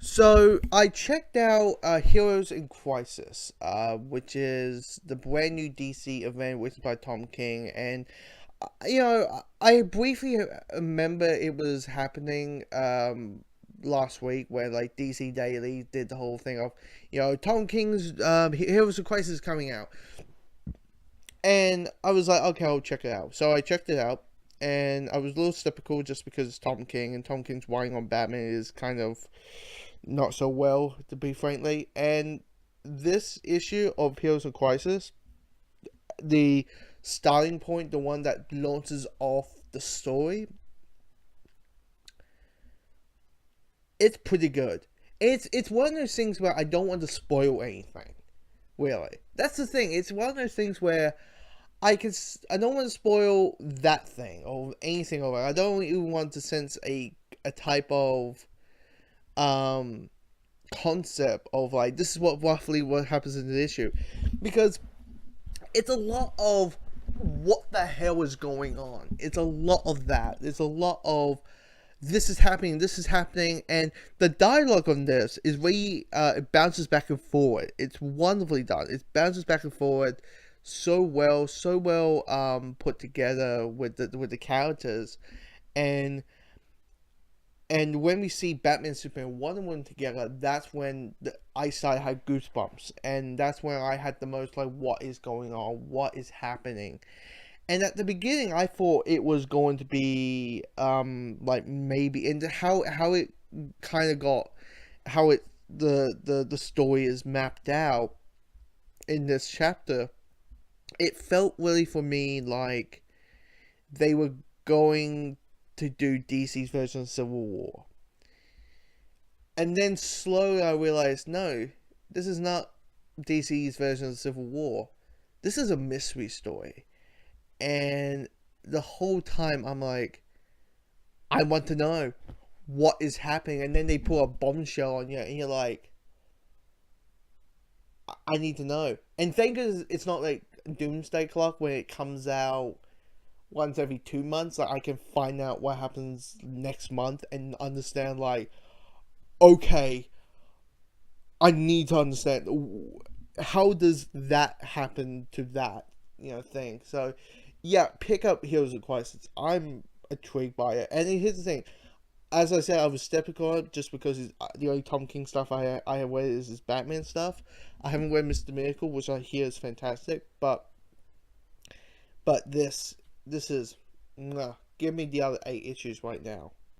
So I checked out Heroes in Crisis, which is the brand new DC event written by Tom King, and I briefly remember it was happening last week, where like DC Daily did the whole thing of Tom King's Heroes in Crisis is coming out, and I was like, okay, I'll check it out. So I checked it out, and I was a little skeptical just because it's Tom King, and Tom King's writing on Batman is kind of not so well, to be frankly. And this issue of Heroes of Crisis, the starting point, the one that launches off the story, it's pretty good. It's one of those things where I don't want to spoil anything. Really, that's the thing. It's one of those things where I don't want to spoil that thing or anything over. I don't even want to sense a type of um concept of like this is what roughly what happens in the issue, because it's a lot of what the hell is going on. It's a lot of that. It's a lot of this is happening, and the dialogue on this is really it bounces back and forward. It's wonderfully done. It bounces back and forward so well put together with the characters, and when we see Batman, Superman, Wonder Woman together, that's when I started had goosebumps, and that's when I had the most like, what is going on? What is happening? And at the beginning, I thought it was going to be like maybe, and how it kind of got how it the story is mapped out in this chapter. It felt really for me like they were going to do DC's version of Civil War. And then slowly I realized, no, this is not DC's version of Civil War. This is a mystery story. And the whole time I'm like, I want to know what is happening. And then they put a bombshell on you, and you're like, I need to know. And thank goodness it's not like Doomsday Clock where it comes out once every 2 months. Like I can find out what happens next month and understand, like, okay, I need to understand how does that happen to that thing. So yeah, pick up Heroes of Crisis. I'm intrigued by it, and here's the thing. As I said, I was skeptical on it just because the only Tom King stuff I have read is his Batman stuff. I haven't read Mr. Miracle, which I hear is fantastic, but this is, give me the other 8 issues right now.